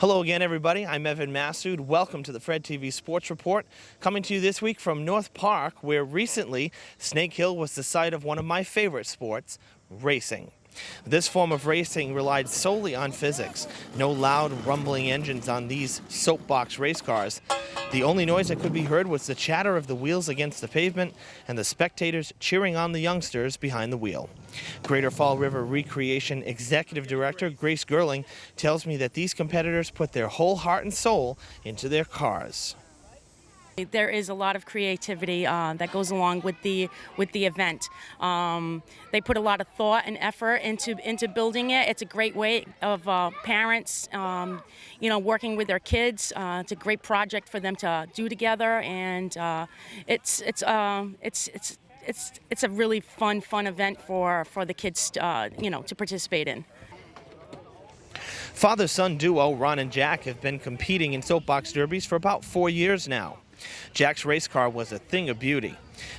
Hello again, everybody. I'm Evan Massoud. Welcome to the FREDTV Sports Report, coming to you this week from North Park, where recently Snake Hill was the site of one of my favorite sports, racing. This form of racing relied solely on physics. No loud, rumbling engines on these soapbox race cars. The only noise that could be heard was the chatter of the wheels against the pavement and the spectators cheering on the youngsters behind the wheel. Greater Fall River Recreation Executive Director Grace Gerling tells me that these competitors put their whole heart and soul into their cars. There is a lot of creativity that goes along with the event. They put a lot of thought and effort into building it. It's a great way of parents, working with their kids. It's a great project for them to do together, and it's a really fun event for the kids, to participate in. Father-son duo Ron and Jack have been competing in soapbox derbies for about 4 years now. Jack's race car was a thing of beauty.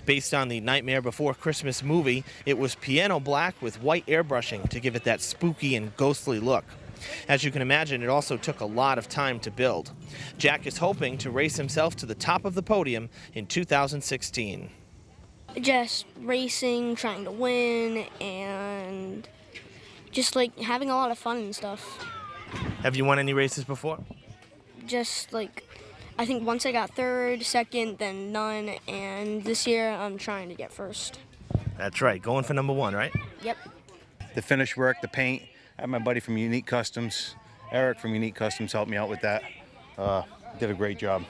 Based on the Nightmare Before Christmas movie, it was piano black with white airbrushing to give it that spooky and ghostly look. As you can imagine, it also took a lot of time to build. Jack is hoping to race himself to the top of the podium in 2016. Just racing, trying to win, and just like having a lot of fun and stuff. Have you won any races before? Just like, I think once I got third, second, then none, and this year I'm trying to get first. That's right, going for number one, right? Yep. The finish work, the paint. I had my buddy from Unique Customs, Eric from Unique Customs, helped me out with that. Did a great job.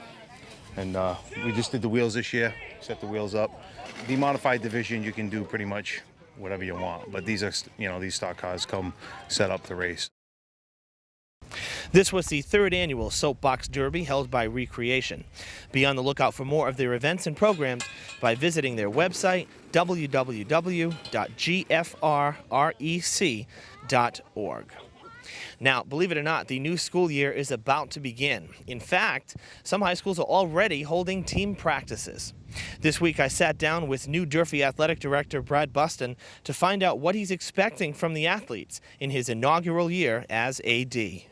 And we just did the wheels this year, set the wheels up. The modified division, you can do pretty much whatever you want, but these are, these stock cars come set up to race. This was the third annual Soapbox Derby held by Recreation. Be on the lookout for more of their events and programs by visiting their website, www.gfrrec.org. Now, believe it or not, the new school year is about to begin. In fact, some high schools are already holding team practices. This week, I sat down with new Durfee Athletic Director Brad Buston to find out what he's expecting from the athletes in his inaugural year as AD.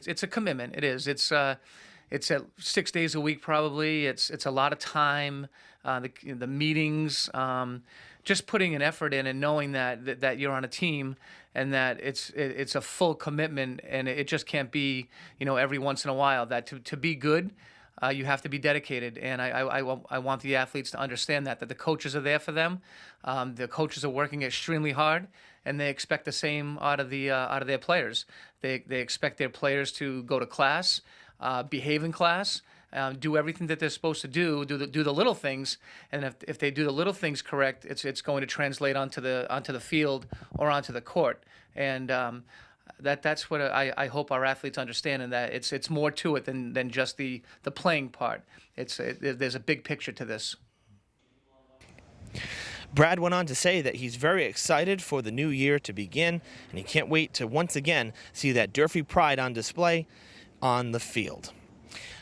It's a commitment. It is. It's at 6 days a week probably. It's a lot of time. The meetings, just putting an effort in and knowing that you're on a team and that it's a full commitment, and it just can't be every once in a while. That to be good, you have to be dedicated, and I want the athletes to understand that the coaches are there for them. The coaches are working extremely hard, and they expect the same out of their players. They expect their players to go to class, behave in class, do everything that they're supposed to do the little things, and if they do the little things correct, it's going to translate onto the field or onto the court, and that's what I hope our athletes understand, and that it's more to it than just the playing part. There's a big picture to this. Brad went on to say that he's very excited for the new year to begin, and he can't wait to once again see that Durfee pride on display on the field.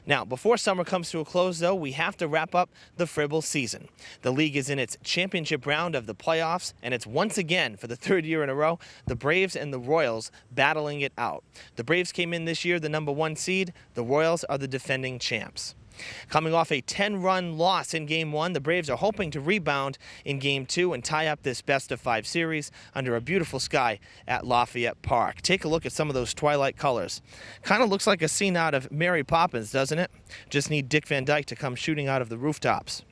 Now, before summer comes to a close, though, we have to wrap up the Fribble season. The league is in its championship round of the playoffs, and it's once again, for the third year in a row, the Braves and the Royals battling it out. The Braves came in this year the #1 seed. The Royals are the defending champs. Coming off a 10-run loss in Game 1, the Braves are hoping to rebound in Game 2 and tie up this best-of-5 series under a beautiful sky at Lafayette Park. Take a look at some of those twilight colors. Kind of looks like a scene out of Mary Poppins, doesn't it? Just need Dick Van Dyke to come shooting out of the rooftops.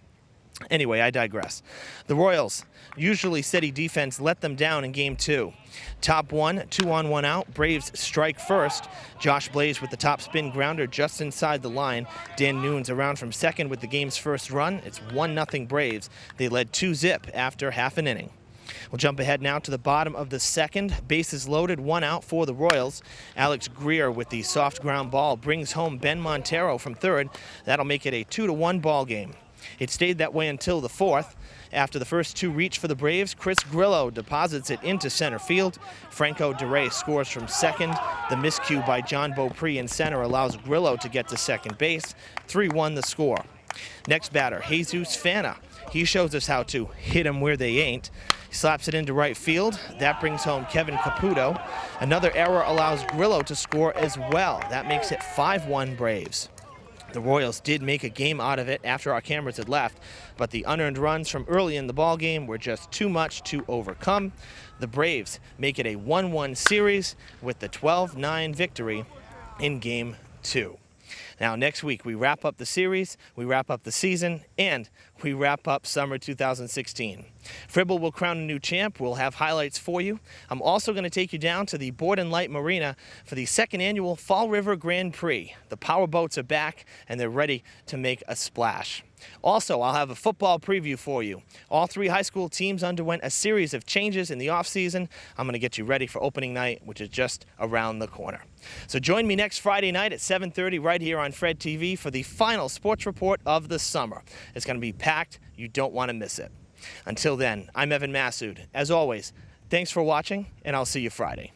Anyway, I digress. The Royals, usually steady defense, let them down in Game 2. Top 1, 2 on 1 out. Braves strike first. Josh Blaze with the top spin grounder just inside the line. Dan Noons around from second with the game's first run. It's 1-0 Braves. They led 2-zip after half an inning. We'll jump ahead now to the bottom of the second. Bases loaded, 1 out for the Royals. Alex Greer with the soft ground ball brings home Ben Montero from third. That'll make it a 2-1 ball game. It stayed that way until the fourth. After the first two reach for the Braves, Chris Grillo deposits it into center field. Franco DeRay scores from second. The miscue by John Beaupre in center allows Grillo to get to second base. 3-1 the score. Next batter, Jesus Fana. He shows us how to hit them where they ain't. He slaps it into right field. That brings home Kevin Caputo. Another error allows Grillo to score as well. That makes it 5-1 Braves. The Royals did make a game out of it after our cameras had left, but the unearned runs from early in the ball game were just too much to overcome. The Braves make it a 1-1 series with the 12-9 victory in Game 2. Now, next week, we wrap up the series, we wrap up the season, and we wrap up summer 2016. Fribble will crown a new champ. We'll have highlights for you. I'm also going to take you down to the Borden Light Marina for the second annual Fall River Grand Prix. The power boats are back, and they're ready to make a splash. Also, I'll have a football preview for you. All 3 high school teams underwent a series of changes in the offseason. I'm going to get you ready for opening night, which is just around the corner. So join me next Friday night at 7:30 right here on FREDTV for the final sports report of the summer. It's going to be packed. You don't want to miss it. Until then, I'm Evan Massoud. As always, thanks for watching, and I'll see you Friday.